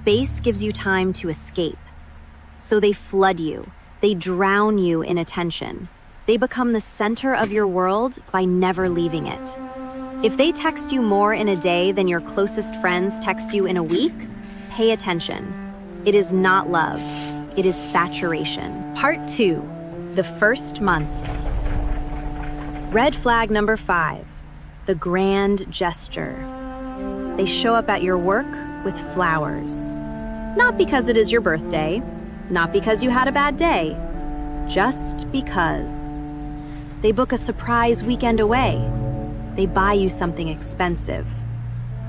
Space gives you time to escape. So they flood you. They drown you in attention. They become the center of your world by never leaving it. If they text you more in a day than your closest friends text you in a week, pay attention. It is not love. It is saturation. Part 2. The first month. Red flag number 5. The grand gesture. They show up at your work with flowers. Not because it is your birthday, not because you had a bad day, just because. They book a surprise weekend away. They buy you something expensive.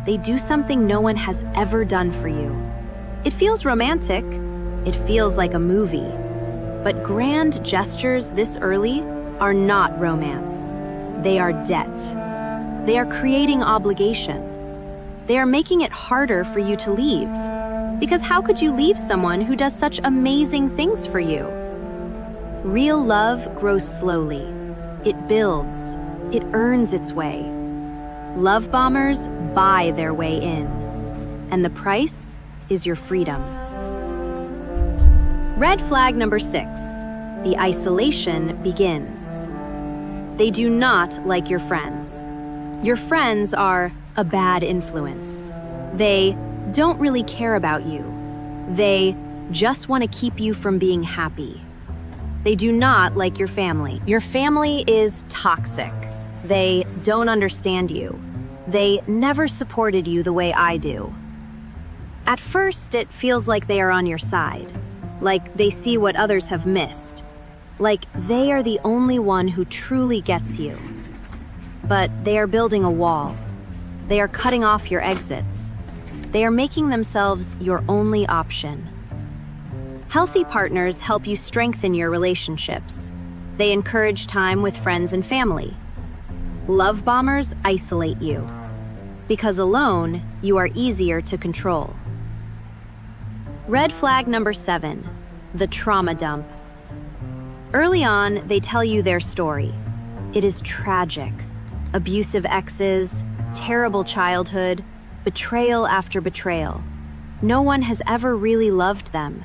They do something no one has ever done for you. It feels romantic. It feels like a movie. But grand gestures this early are not romance. They are debt. They are creating obligation. They are making it harder for you to leave. Because how could you leave someone who does such amazing things for you? Real love grows slowly. It builds. It earns its way. Love bombers buy their way in. And the price is your freedom. Red flag number 6. The isolation begins. They do not like your friends. Your friends are a bad influence. They don't really care about you. They just want to keep you from being happy. They do not like your family. Your family is toxic. They don't understand you. They never supported you the way I do. At first, it feels like they are on your side, like they see what others have missed, like they are the only one who truly gets you. But they are building a wall. They are cutting off your exits. They are making themselves your only option. Healthy partners help you strengthen your relationships. They encourage time with friends and family. Love bombers isolate you. Because alone, you are easier to control. Red flag number 7. The trauma dump. Early on, they tell you their story. It is tragic. Abusive exes, terrible childhood, betrayal after betrayal. No one has ever really loved them.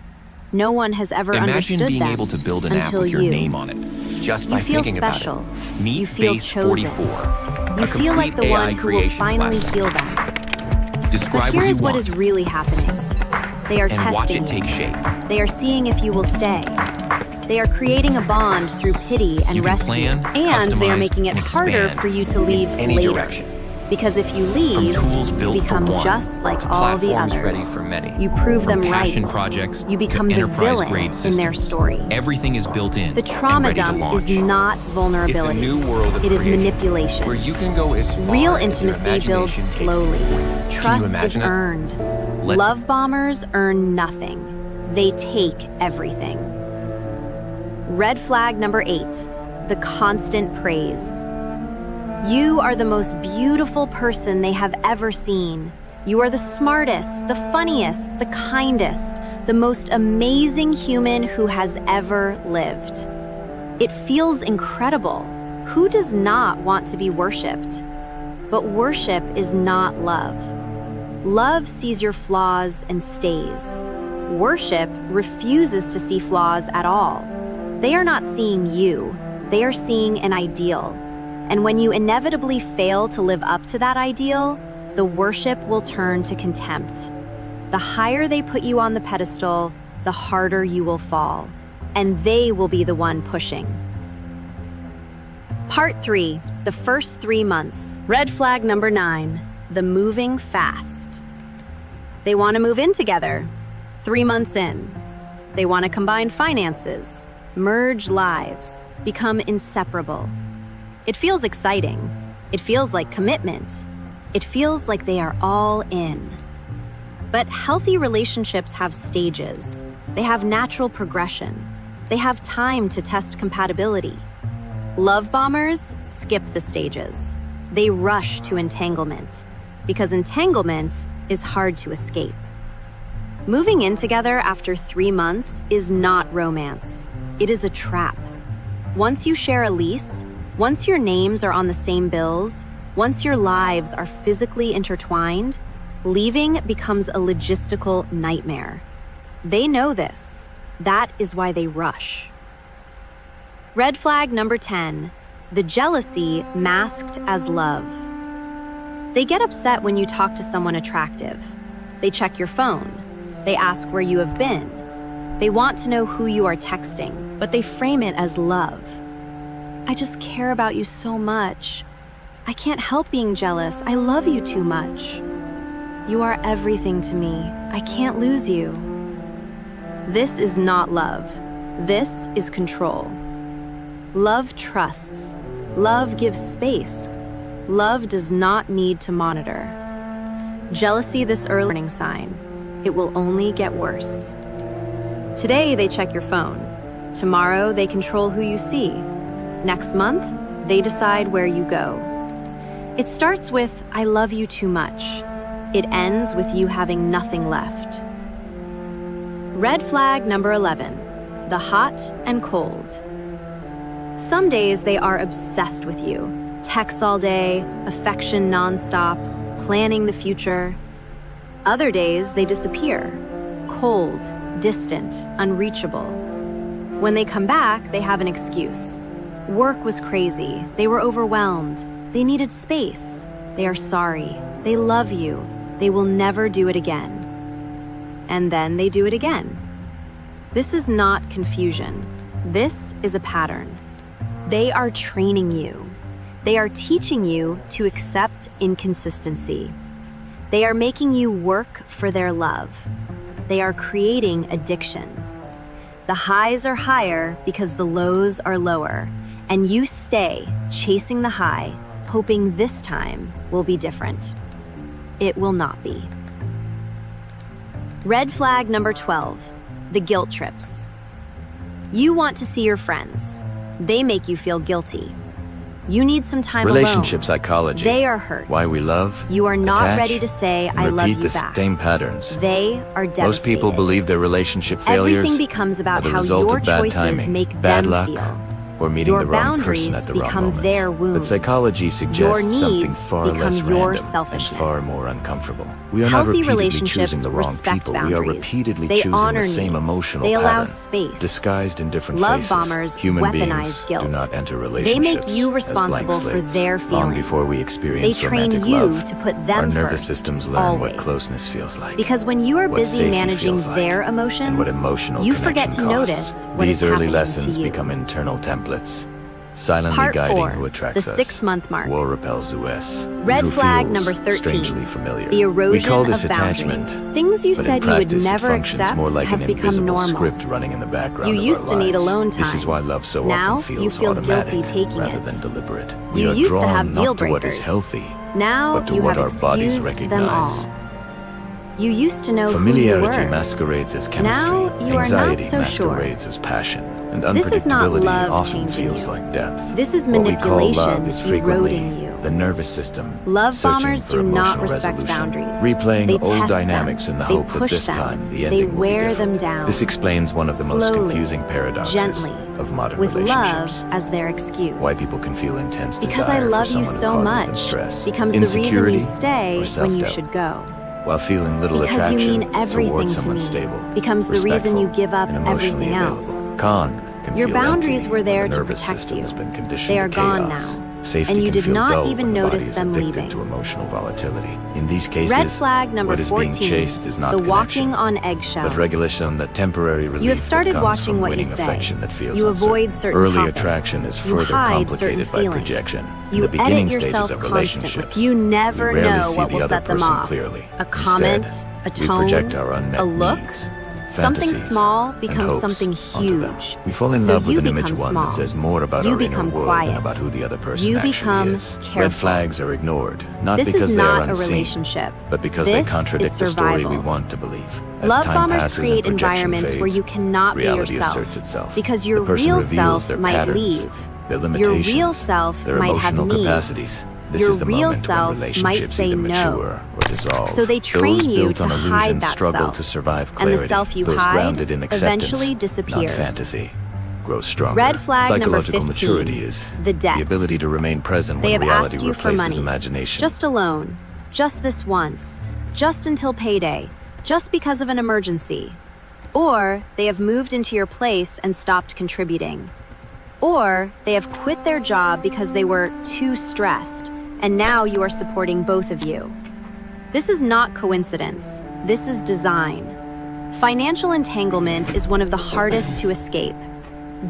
No one has ever understood them. Imagine being able to build an app with your name on it, just by thinking about it. Meet You feel Base chosen. 44, You a feel like the complete one AI who will creation finally platform. heal them. Describe But here what is you what want is really happening. They are and watch testing it take you. shape. They are seeing if you will stay. They are creating a bond through pity and You can rescue. plan, And they are customize, making it and harder expand for you to leave in any later. direction. Because if you leave, From tools built you for become one just like to all the platforms others. ready for many. You prove From them right. passion projects You become to the enterprise-grade villain in systems. their story. Everything is built in The trauma and ready to dump launch. is not It's a vulnerability. new world of It is creation, manipulation. where you can go as far Real as your intimacy builds imagination takes slowly. you. Trust is imagine it? earned. Let's- Love bombers earn nothing. They take everything. Red flag number 8. The constant praise. You are the most beautiful person they have ever seen. You are the smartest, the funniest, the kindest, the most amazing human who has ever lived. It feels incredible. Who does not want to be worshipped? But worship is not love. Love sees your flaws and stays. Worship refuses to see flaws at all. They are not seeing you. They are seeing an ideal. And when you inevitably fail to live up to that ideal, the worship will turn to contempt. The higher they put you on the pedestal, the harder you will fall. And they will be the one pushing. Part 3. The first 3 months. Red flag number 9. The moving fast. They want to move in together. 3 months in. They want to combine finances, merge lives, become inseparable. It feels exciting. It feels like commitment. It feels like they are all in. But healthy relationships have stages. They have natural progression. They have time to test compatibility. Love bombers skip the stages. They rush to entanglement, because entanglement is hard to escape. Moving in together after 3 months is not romance. It is a trap. Once you share a lease, once your names are on the same bills, once your lives are physically intertwined, leaving becomes a logistical nightmare. They know this. That is why they rush. Red flag number 10, the jealousy masked as love. They get upset when you talk to someone attractive. They check your phone. They ask where you have been. They want to know who you are texting, but they frame it as love. I just care about you so much. I can't help being jealous. I love you too much. You are everything to me. I can't lose you. This is not love. This is control. Love trusts. Love gives space. Love does not need to monitor. Jealousy this early warning sign. It will only get worse. Today they check your phone. Tomorrow they control who you see. Next month, they decide where you go. It starts with, I love you too much. It ends with you having nothing left. Red flag number 11, the hot and cold. Some days they are obsessed with you. Texts all day, affection nonstop, planning the future. Other days they disappear. Cold, distant, unreachable. When they come back, they have an excuse. Work was crazy. They were overwhelmed. They needed space. They are sorry. They love you. They will never do it again. And then they do it again. This is not confusion. This is a pattern. They are training you. They are teaching you to accept inconsistency. They are making you work for their love. They are creating addiction. The highs are higher because the lows are lower, and you stay chasing the high, hoping this time will be different. It will not be. Red flag number 12, the guilt trips. You want to see your friends. They make you feel guilty. You need some time alone. Relationship psychology. They are hurt. Why we love, You are not attach, ready to say, and I love you repeat the back. same patterns. They are devastated. Most people believe their relationship failures Everything becomes about are the how result your of bad choices timing, make bad them luck, feel. or meeting Your the wrong boundaries person at the wrong become moment. their But wounds. psychology suggests Your something needs far become less your random and selfishness. far more uncomfortable. We are not Healthy repeatedly relationships choosing the wrong respect people. boundaries. We are repeatedly They choosing honor the same needs. emotional They allow pattern, space. disguised in different Love faces. bombers Human weaponize beings guilt. do not enter They relationships make you as blank responsible for slates. their Long feelings. before we They experience train romantic you love, to put them our nervous first, systems learn what always. closeness feels like. Because when you are what busy safety managing feels like, their emotions, and what emotional you forget connection to costs. notice what These is early happening lessons to you. become internal templates, silently Part guiding 4, who attracts the us. 6-month mark. War repels us. Red who flag feels number 13, strangely familiar. the erosion we call this of attachment. boundaries. Things you but said in you would practice, never it functions accept more like have an become invisible normal. script running in the background You of used our to need lives. alone This is time. why love so Now often you feels feel automatic guilty taking rather it. than deliberate. You we are used to drawn have deal not to what is breakers. healthy, Now but to you what have our bodies excused them all. recognize. You used to know Familiarity who you were. masquerades as chemistry. Now you are Anxiety not so sure. masquerades as passion. And This is not unpredictability love often changing feels you. like depth. This is What we call love manipulation is frequently eroding you. the nervous system Love searching bombers for do not emotional respect resolution, boundaries. replaying They old test dynamics them. in the They hope that push this them. time the They ending will be wear different. them down. This explains one of the most Slowly, confusing paradoxes gently, of modern with relationships. love as their excuse. Why people can feel intense Because desire I love for you someone so who causes them much stress, becomes the reason insecurity, you stay or when you self-doubt. should go. While feeling little Because you attraction mean everything towards to someone me stable, becomes the reason you respectful, give up and emotionally everything available. else. Con can Your feel boundaries empty were when there the to nervous protect system you. has been conditioned They are to gone chaos. now, Safety and you can did feel not dull even when the body notice is them addicted leaving. to emotional volatility. In these cases, Red flag number what is 14, being chased is not the connection, walking on eggshells. but regulation, the temporary relief You have started that comes watching from what you winning say. affection that feels You uncertain. avoid certain Early topics. attraction is You further hide complicated certain by feelings. projection. You In the beginning edit stages yourself of constantly. relationships, You never we rarely know see what the will other set them person off. clearly. A comment, Instead, a tone, we project our unmet a look. needs, Something fantasies, small and becomes hopes something onto them. huge. We fall in So love with you an image become one small. that says more about You our inner become world quiet. than about who the other person You actually become is. careful. Red flags are ignored, not This because is they are not a unseen, relationship. but because This they contradict is the story survival. we want to believe. As Love time bombers passes create and projection environments fades, where you cannot be reality yourself asserts itself. because your The person real reveals self their might patterns, leave. their Your limitations, real self their might have emotional needs. capacities. This Your is the real moment self when might relationships say either no. mature or dissolve. So they train Those you built to on hide illusion that struggle self. to survive And clarity. the self you Those hide grounded in acceptance, eventually disappears. not fantasy, grows stronger. Red flag number Psychological 15, maturity is the debt. ability to remain present They when have reality asked you for replaces money. imagination. Just a loan. Just this once. just until payday, just because of an emergency. Or they have moved into your place and stopped contributing. Or they have quit their job because they were too stressed, and now you are supporting both of you. This is not coincidence. This is design. Financial entanglement is one of the hardest to escape.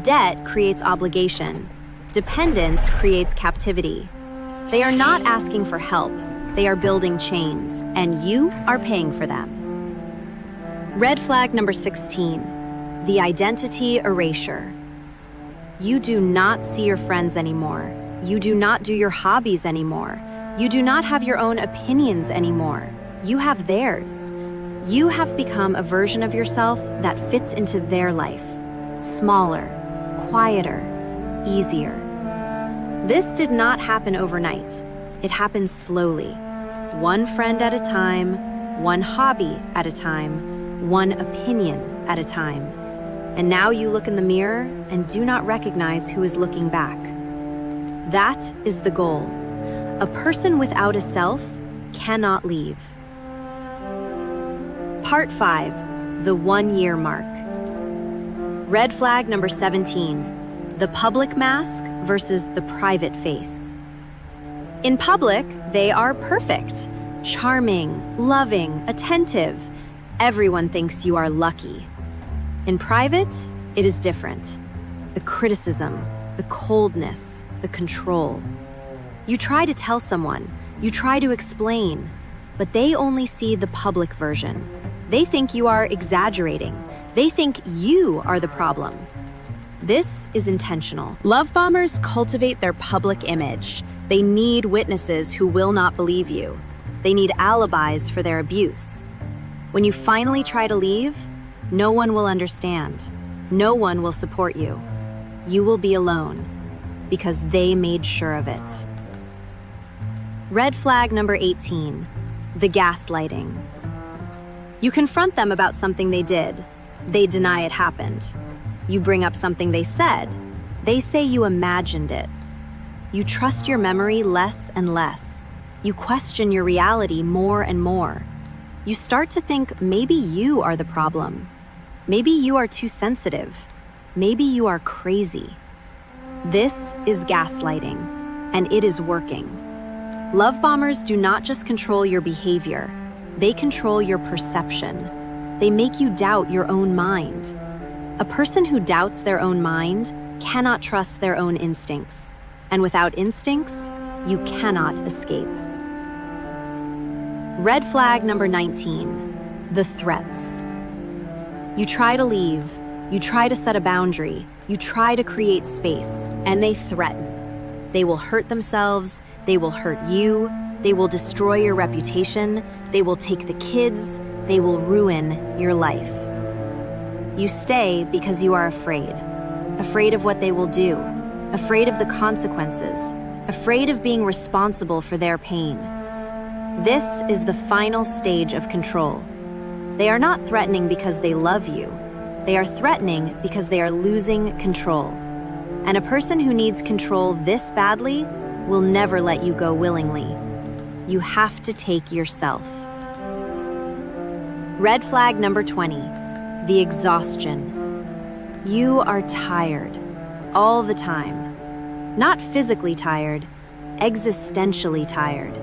Debt creates obligation. Dependence creates captivity. They are not asking for help. They are building chains, and you are paying for them. Red flag number 16, the identity erasure. You do not see your friends anymore. You do not do your hobbies anymore. You do not have your own opinions anymore. You have theirs. You have become a version of yourself that fits into their life. Smaller, quieter, easier. This did not happen overnight. It happened slowly. One friend at a time, one hobby at a time, one opinion at a time. And now you look in the mirror and do not recognize who is looking back. That is the goal. A person without a self cannot leave. Part 5, the 1-year mark. Red flag number 17, the public mask versus the private face. In public, they are perfect, charming, loving, attentive. Everyone thinks you are lucky. In private, it is different. The criticism, the coldness, the control. You try to tell someone, you try to explain, but they only see the public version. They think you are exaggerating. They think you are the problem. This is intentional. Love bombers cultivate their public image. They need witnesses who will not believe you. They need alibis for their abuse. When you finally try to leave, no one will understand. No one will support you. You will be alone because they made sure of it. Red flag number 18, the gaslighting. You confront them about something they did. They deny it happened. You bring up something they said. They say you imagined it. You trust your memory less and less. You question your reality more and more. You start to think maybe you are the problem. Maybe you are too sensitive. Maybe you are crazy. This is gaslighting, and it is working. Love bombers do not just control your behavior. They control your perception. They make you doubt your own mind. A person who doubts their own mind cannot trust their own instincts. And without instincts, you cannot escape. Red flag number 19, the threats. You try to leave, you try to set a boundary, you try to create space, and they threaten. They will hurt themselves, they will hurt you, they will destroy your reputation, they will take the kids, they will ruin your life. You stay because you are afraid. Afraid of what they will do, afraid of the consequences, afraid of being responsible for their pain. This is the final stage of control. They are not threatening because they love you. They are threatening because they are losing control. And a person who needs control this badly will never let you go willingly. You have to take yourself. Red flag number 20, the exhaustion. You are tired, all the time. Not physically tired, existentially tired.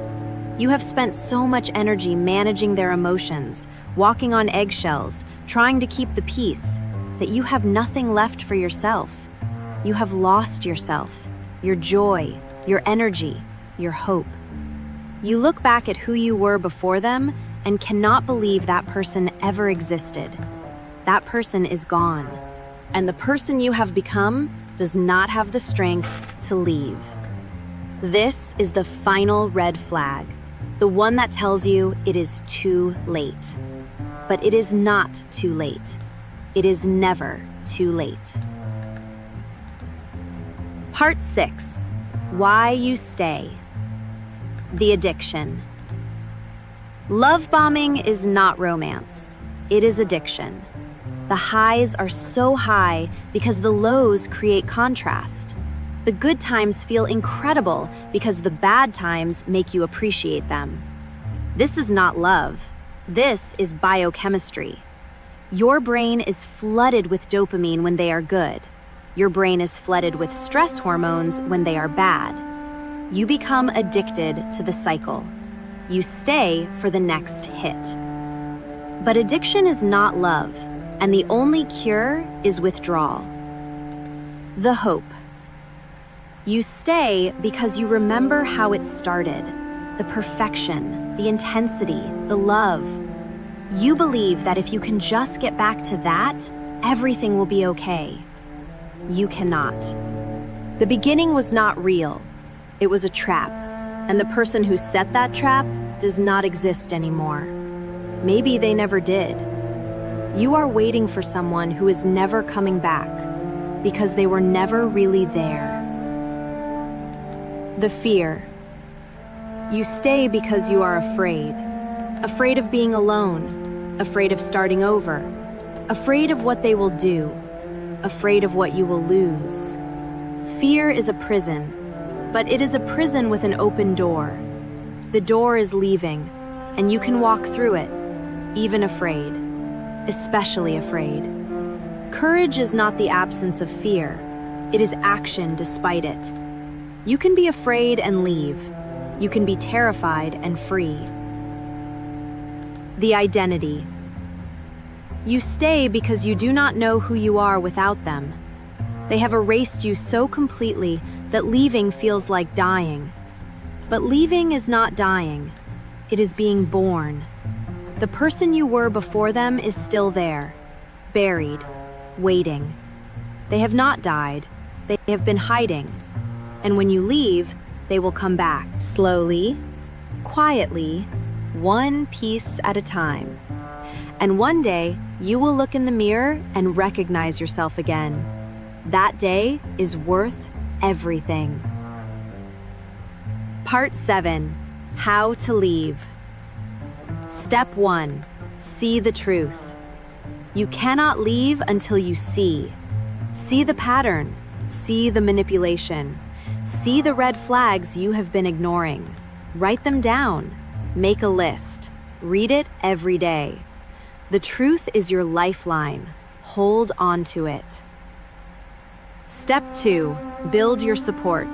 You have spent so much energy managing their emotions, walking on eggshells, trying to keep the peace, that you have nothing left for yourself. You have lost yourself, your joy, your energy, your hope. You look back at who you were before them and cannot believe that person ever existed. That person is gone, and the person you have become does not have the strength to leave. This is the final red flag, the one that tells you it is too late. But it is not too late. It is never too late. Part 6, why you stay. The addiction. Love bombing is not romance. It is addiction. The highs are so high because the lows create contrast. The good times feel incredible because the bad times make you appreciate them. This is not love. This is biochemistry. Your brain is flooded with dopamine when they are good. Your brain is flooded with stress hormones when they are bad. You become addicted to the cycle. You stay for the next hit. But addiction is not love, and the only cure is withdrawal. The hope. You stay because you remember how it started, the perfection, the intensity, the love. You believe that if you can just get back to that, everything will be okay. You cannot. The beginning was not real. It was a trap, and the person who set that trap does not exist anymore. Maybe they never did. You are waiting for someone who is never coming back because they were never really there. The fear. You stay because you are afraid. Afraid of being alone. Afraid of starting over. Afraid of what they will do. Afraid of what you will lose. Fear is a prison, but it is a prison with an open door. The door is leaving, and you can walk through it, even afraid, especially afraid. Courage is not the absence of fear. It is action despite it. You can be afraid and leave. You can be terrified and free. The identity. You stay because you do not know who you are without them. They have erased you so completely that leaving feels like dying. But leaving is not dying. It is being born. The person you were before them is still there, buried, waiting. They have not died. They have been hiding. And when you leave, they will come back slowly, quietly, one piece at a time. And one day, you will look in the mirror and recognize yourself again. That day is worth everything. Part 7. How to leave. Step 1. See the truth. You cannot leave until you see. See the pattern. See the manipulation. See the red flags you have been ignoring. Write them down. Make a list. Read it every day. The truth is your lifeline. Hold on to it. Step 2. Build your support.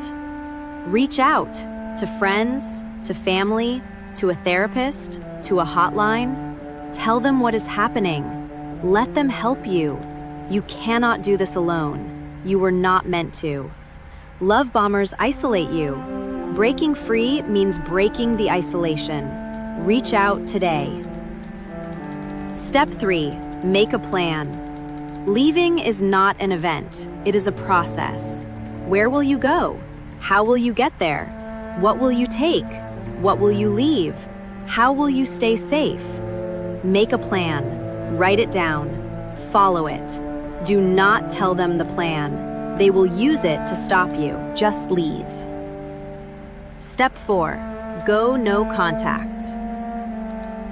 Reach out to friends, to family, to a therapist, to a hotline. Tell them what is happening. Let them help you. You cannot do this alone. You were not meant to. Love bombers isolate you. Breaking free means breaking the isolation. Reach out today. Step 3. Make a plan. Leaving is not an event. It is a process. Where will you go? How will you get there? What will you take? What will you leave? How will you stay safe? Make a plan. Write it down. Follow it. Do not tell them the plan. They will use it to stop you. Just leave. Step 4. Go no contact.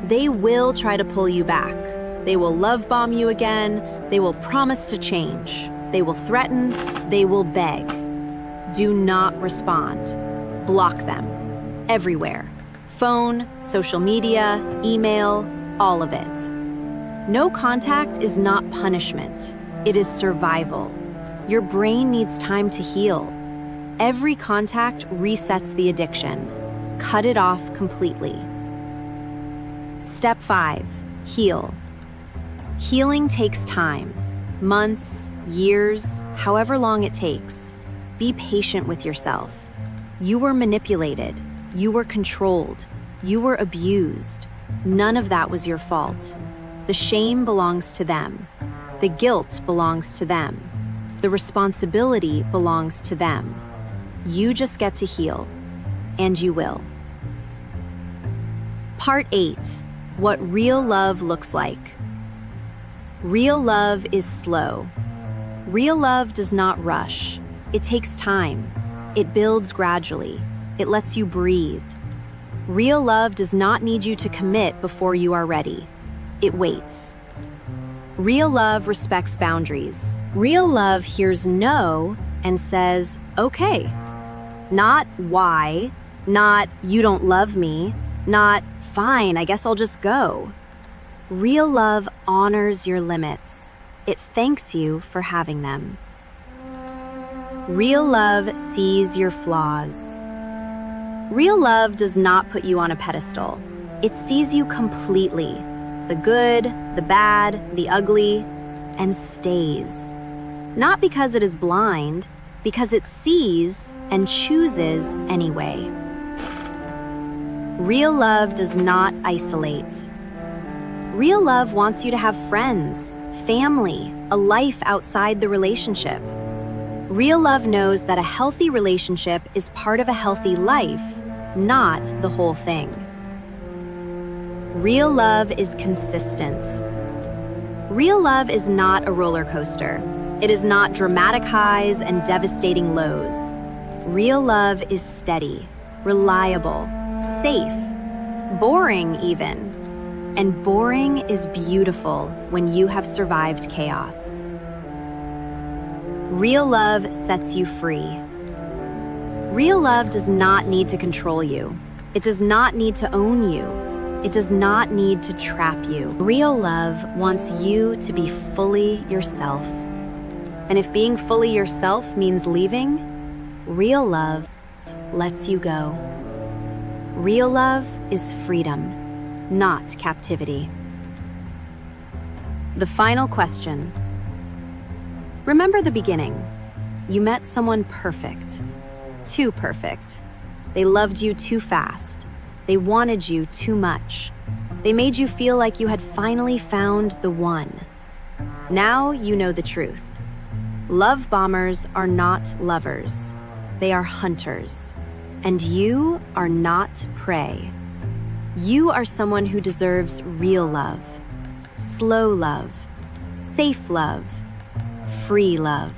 They will try to pull you back. They will love bomb you again. They will promise to change. They will threaten. They will beg. Do not respond. Block them. Everywhere. Phone, social media, email, all of it. No contact is not punishment. It is survival. Your brain needs time to heal. Every contact resets the addiction. Cut it off completely. Step 5. Heal. Healing takes time. Months, years, however long it takes. Be patient with yourself. You were manipulated. You were controlled. You were abused. None of that was your fault. The shame belongs to them. The guilt belongs to them. The responsibility belongs to them. You just get to heal. And you will. Part 8. What real love looks like. Real love is slow. Real love does not rush. It takes time. It builds gradually. It lets you breathe. Real love does not need you to commit before you are ready. It waits. Real love respects boundaries. Real love hears no and says, okay. Not why, not you don't love me, not fine, I guess I'll just go. Real love honors your limits. It thanks you for having them. Real love sees your flaws. Real love does not put you on a pedestal. It sees you completely, the good, the bad, the ugly, and stays. Not because it is blind, because it sees and chooses anyway. Real love does not isolate. Real love wants you to have friends, family, a life outside the relationship. Real love knows that a healthy relationship is part of a healthy life, not the whole thing. Real love is consistent. Real love is not a roller coaster. It is not dramatic highs and devastating lows. Real love is steady, reliable, safe, boring even. And boring is beautiful when you have survived chaos. Real love sets you free. Real love does not need to control you. It does not need to own you. It does not need to trap you. Real love wants you to be fully yourself. And if being fully yourself means leaving, real love lets you go. Real love is freedom, not captivity. The final question. Remember the beginning. You met someone perfect. Too perfect. They loved you too fast. They wanted you too much. They made you feel like you had finally found the one. Now you know the truth. Love bombers are not lovers. They are hunters. And you are not prey. You are someone who deserves real love, slow love, safe love, free love.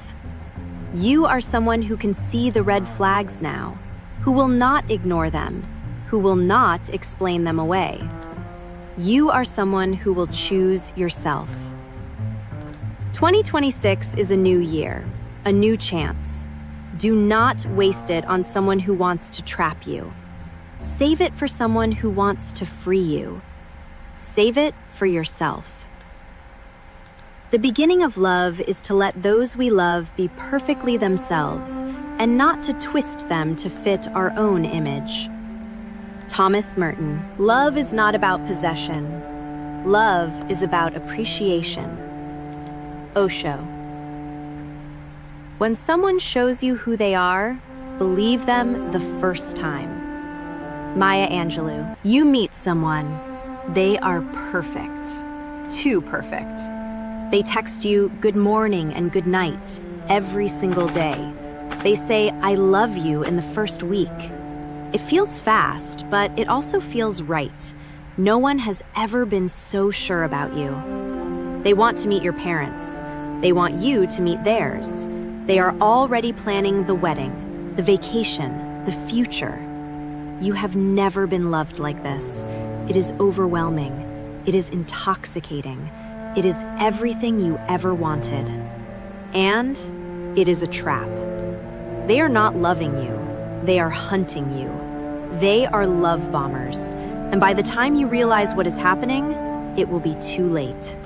You are someone who can see the red flags now, who will not ignore them, who will not explain them away. You are someone who will choose yourself. 2026 is a new year, a new chance. Do not waste it on someone who wants to trap you. Save it for someone who wants to free you. Save it for yourself. The beginning of love is to let those we love be perfectly themselves and not to twist them to fit our own image. Thomas Merton. Love is not about possession. Love is about appreciation. Osho. When someone shows you who they are, believe them the first time. Maya Angelou. You meet someone. They are perfect. Too perfect. They text you good morning and good night every single day. They say, I love you in the first week. It feels fast, but it also feels right. No one has ever been so sure about you. They want to meet your parents. They want you to meet theirs. They are already planning the wedding, the vacation, the future. You have never been loved like this. It is overwhelming. It is intoxicating. It is everything you ever wanted. And it is a trap. They are not loving you. They are hunting you. They are love bombers. And by the time you realize what is happening, it will be too late.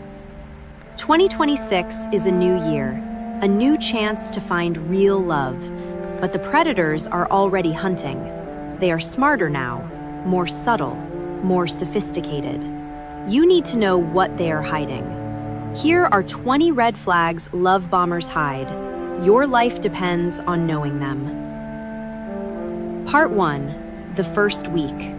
2026 is a new year, a new chance to find real love. But the predators are already hunting. They are smarter now, more subtle, more sophisticated. You need to know what they are hiding. Here are 20 red flags love bombers hide. Your life depends on knowing them. Part 1. The first week.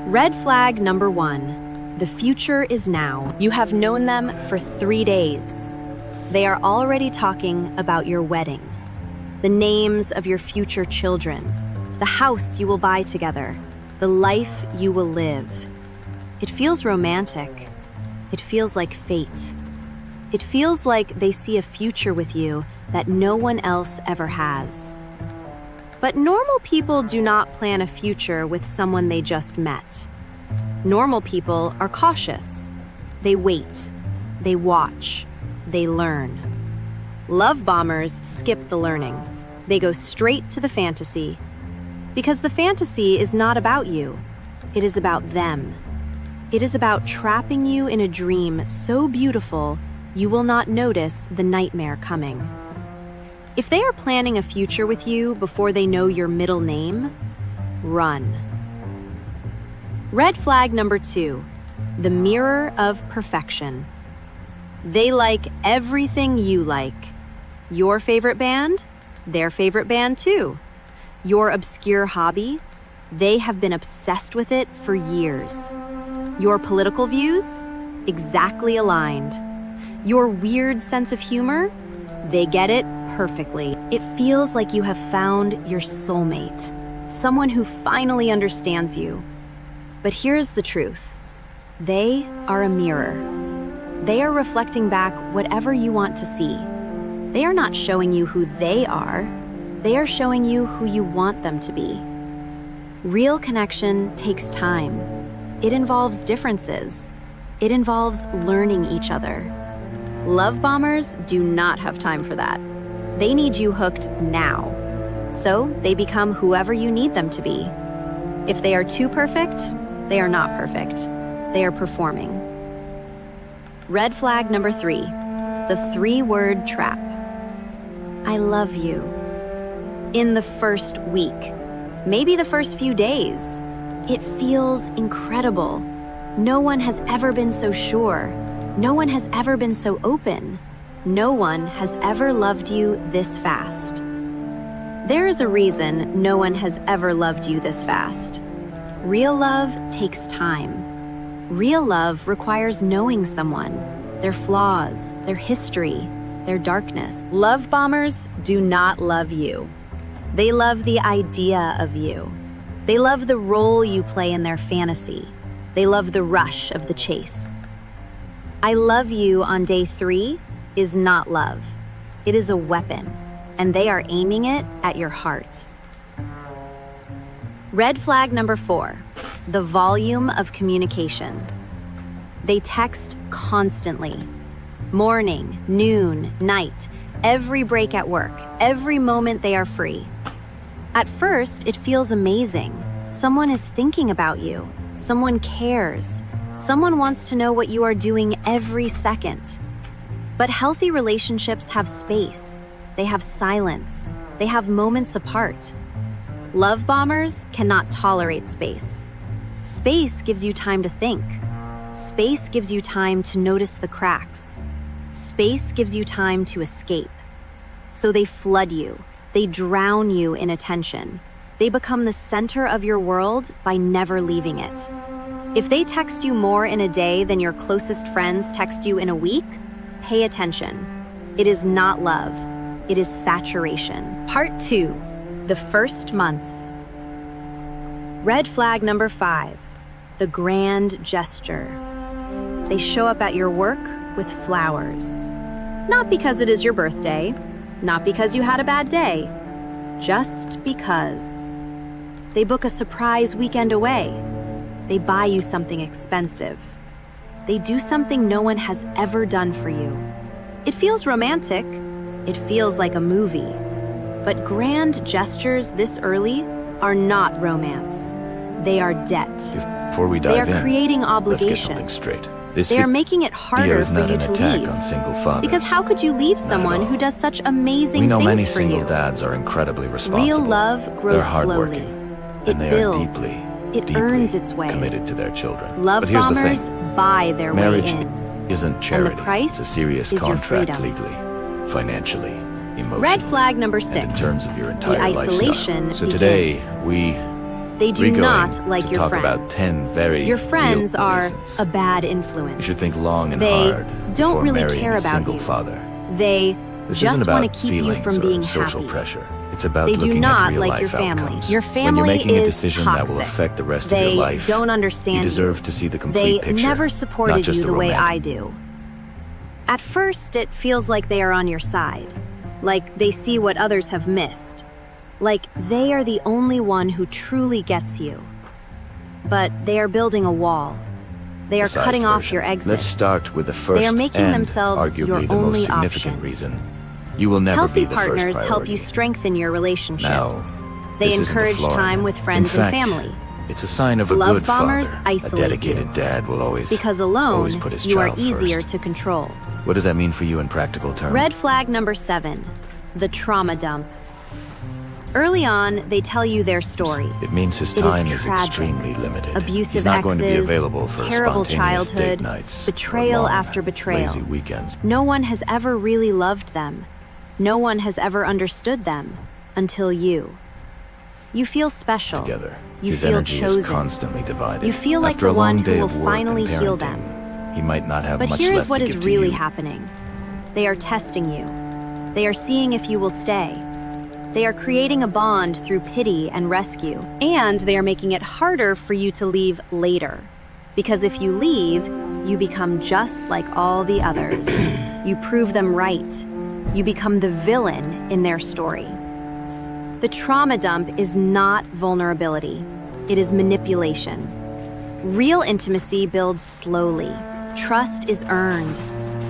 Red flag number 1. The future is now. You have known them for 3 days. They are already talking about your wedding, the names of your future children, the house you will buy together, the life you will live. It feels romantic. It feels like fate. It feels like they see a future with you that no one else ever has. But normal people do not plan a future with someone they just met. Normal people are cautious. They wait. They watch. They learn. Love bombers skip the learning. They go straight to the fantasy. Because the fantasy is not about you. It is about them. It is about trapping you in a dream so beautiful you will not notice the nightmare coming. If they are planning a future with you before they know your middle name, run. Red flag number 2, the mirror of perfection. They like everything you like. Your favorite band? Their favorite band too. Your obscure hobby? They have been obsessed with it for years. Your political views? Exactly aligned. Your weird sense of humor? They get it perfectly. It feels like you have found your soulmate, someone who finally understands you. But here's the truth. They are a mirror. They are reflecting back whatever you want to see. They are not showing you who they are. They are showing you who you want them to be. Real connection takes time. It involves differences. It involves learning each other. Love bombers do not have time for that. They need you hooked now. So they become whoever you need them to be. If they are too perfect, they are not perfect. They are performing. Red flag number 3, the 3-word trap. I love you. In the first week, maybe the first few days, it feels incredible. No one has ever been so sure. No one has ever been so open. No one has ever loved you this fast. There is a reason no one has ever loved you this fast. Real love takes time. Real love requires knowing someone, their flaws, their history, their darkness. Love bombers do not love you. They love the idea of you. They love the role you play in their fantasy. They love the rush of the chase. I love you on day 3 is not love. It is a weapon, and they are aiming it at your heart. Red flag number 4, the volume of communication. They text constantly. Morning, noon, night, every break at work, every moment they are free. At first, it feels amazing. Someone is thinking about you. Someone cares. Someone wants to know what you are doing every second. But healthy relationships have space. They have silence. They have moments apart. Love bombers cannot tolerate space. Space gives you time to think. Space gives you time to notice the cracks. Space gives you time to escape. So they flood you. They drown you in attention. They become the center of your world by never leaving it. If they text you more in a day than your closest friends text you in a week, pay attention. It is not love. It is saturation. Part 2, the first month. Red flag number 5, the grand gesture. They show up at your work with flowers. Not because it is your birthday, not because you had a bad day, just because. They book a surprise weekend away. They buy you something expensive. They do something no one has ever done for you. It feels romantic. It feels like a movie. But grand gestures this early are not romance. They are debt. Before we dive in, they are creating obligation. Let's get something straight. They are making it harder for you to leave. On single fathers. Because how could you leave someone who does such amazing things for you? We know many single dads are incredibly responsible. Real love grows slowly. It and they builds. Are deeply, it deeply earns its way. Committed to their children. Love but here's bombers the thing. buy their Marriage way in. Isn't charity. And the price it's a serious is contract your freedom. legally, financially, emotionally. Red flag number 6. And in terms of your entire the isolation lifestyle. So begins. today we They do not like to your talk friends. about 10 very your friends real are reasons. a bad influence. You should think long and they hard don't before really marrying care a about single you. father. They This just isn't want about to keep you feelings from or being social happy. pressure. It's about They do looking not at real like life your family. outcomes. Your When family you're making a is decision toxic. that will affect the rest They of your life, don't understand you deserve you. to see the complete They picture. never not supported just you the way romantic. I do. At first, it feels like they are on your side, like they see what others have missed, like they are the only one who truly gets you. But they are building a wall. They are Besides cutting off version. your exits. Let's start with the first They are making and themselves arguably your the only most significant option. reason. You will never Healthy be the partners first help priority. you strengthen your relationships. Now, They this isn't the encourage flaw in time it. with friends In fact, and family. It's a sign of a Love good bombers father. isolate A dedicated you. dad will always Because alone, always put his you are child easier first. to control. What does that mean for you in practical terms? Red flag number 7, the trauma dump. Early on, they tell you their story. It means his It time is is tragic. extremely limited. Abusive He's not going to be exes, available for terrible spontaneous childhood, date nights, betrayal or long, after betrayal. lazy weekends. No one has ever really loved them. No one has ever understood them until you. You feel special. Together, You his feel energy chosen. is constantly divided. You feel like After the a long one who day will of work finally and heal parenting, them. He might not have But much here's left what to is give to really you. happening. They are testing you. They are seeing if you will stay. They are creating a bond through pity and rescue. And they are making it harder for you to leave later. Because if you leave, you become just like all the others. You prove them right. You become the villain in their story. The trauma dump is not vulnerability. It is manipulation. Real intimacy builds slowly. Trust is earned.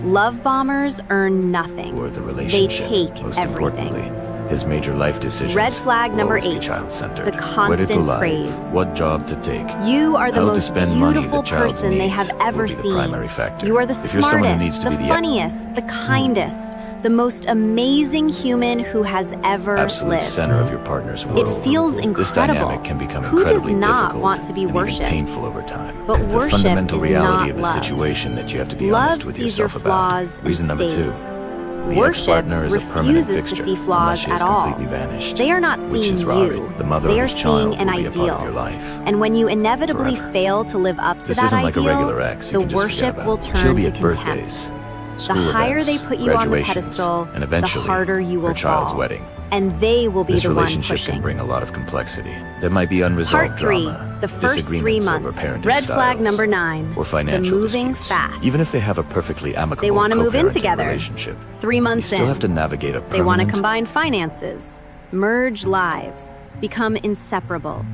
Love bombers earn nothing. Or the They relationship, take most everything. importantly. His major life decisions Red flag will number always be 8, child-centered. the Where to go constant live, praise. what job to take. You are the How to most spend money beautiful the child's person they needs have ever will be the seen. primary factor. You are the If you're someone who needs smartest, to the be the funniest, the kindest, the most amazing human who has ever absolute lived. center of your partner's world. It feels This incredible. dynamic can become Who does incredibly not difficult want to be and worshipped? even painful over time. But it's a worship fundamental is reality not of the love. situation that you have to be Love honest with sees your yourself about. flaws and Reason number 2. stays. The Worship ex-partner is a permanent refuses fixture to see flaws unless she has at all. completely vanished. They are not which seeing is Rari, you. the mother They of are his child, seeing an will be a part of ideal. your life. And when you inevitably Forever. fail to live up to This that isn't like ideal, a regular ex you the can just forget worship about. will She'll turn be to at contempt. birthdays, The school higher events, they put you on the graduations, pedestal, and the eventually harder you will her child's fall. wedding. And they will be This the one relationship pushing. can bring a lot of complexity. There might be unresolved Part 3, drama, the first 3 disagreements over months. parenting Red flag styles, number 9, or financial the moving disputes. fast. Even if they have a perfectly amicable They want to move in co-parenting together. relationship, 3 you months still in. have to navigate a They want to permanent- combine finances, merge lives, become inseparable.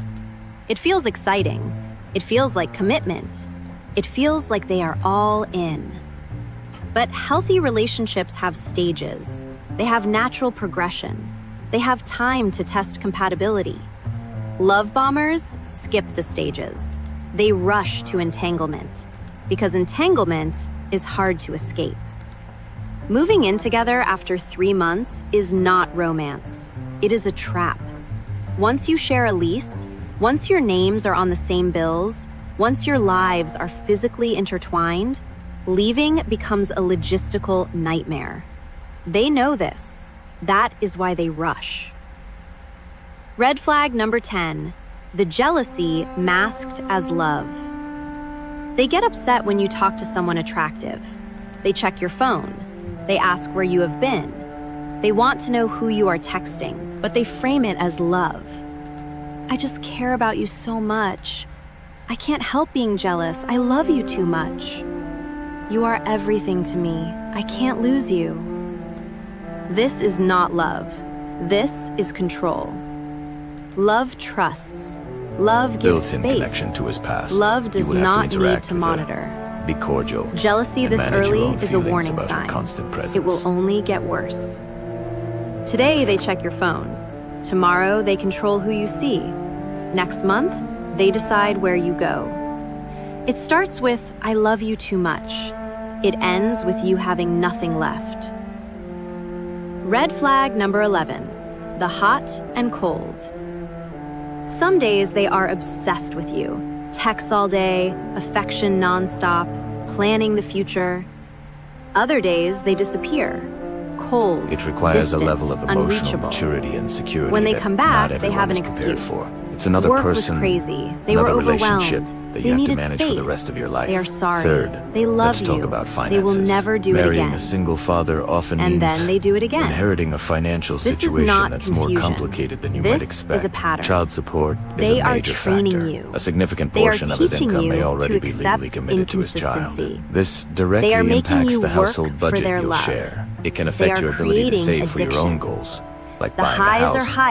It feels exciting. It feels like commitment. It feels like they are all in. But healthy relationships have stages. They have natural progression. They have time to test compatibility. Love bombers skip the stages. They rush to entanglement, because entanglement is hard to escape. Moving in together after 3 months is not romance. It is a trap. Once you share a lease, once your names are on the same bills, once your lives are physically intertwined, leaving becomes a logistical nightmare. They know this. That is why they rush. Red flag number 10, the jealousy masked as love. They get upset when you talk to someone attractive. They check your phone. They ask where you have been. They want to know who you are texting, but they frame it as love. I just care about you so much. I can't help being jealous. I love you too much. You are everything to me. I can't lose you. This is not love. This is control. Love trusts. Love gives built-in space. connection to his past. Love You does will have not need interact to with her, monitor. Be cordial. Jealousy and this manage your early own is a feelings warning about her sign. constant presence. It will only get worse. Today, they check your phone. Tomorrow, they control who you see. Next month, they decide where you go. It starts with, I love you too much. It ends with you having nothing left. Red flag number 11, the hot and cold. Some days they are obsessed with you. Texts all day, affection nonstop, planning the future. Other days they disappear. Cold, It requires distant, a level of emotional unreachable. maturity and security When they that come back, not they have an everyone is prepared excuse. for. It's another Work person, was crazy. They were another relationship overwhelmed. that They you have to needed manage space. for the rest of your life. They are sorry. Third, They love let's talk you. about They finances. will never do it Marrying again. a single father often And means then they do it again. inheriting a financial This is situation not that's confusion. more complicated than you This might is expect. a pattern. Child support is They a are major training factor. you. A significant They are portion of his teaching income you may to already be accept legally committed to his child. inconsistency. This directly They are making impacts you the work household for budget their you'll love. share. It can They affect are your ability to creating save for your own addiction. goals, like The buying a highs house are high.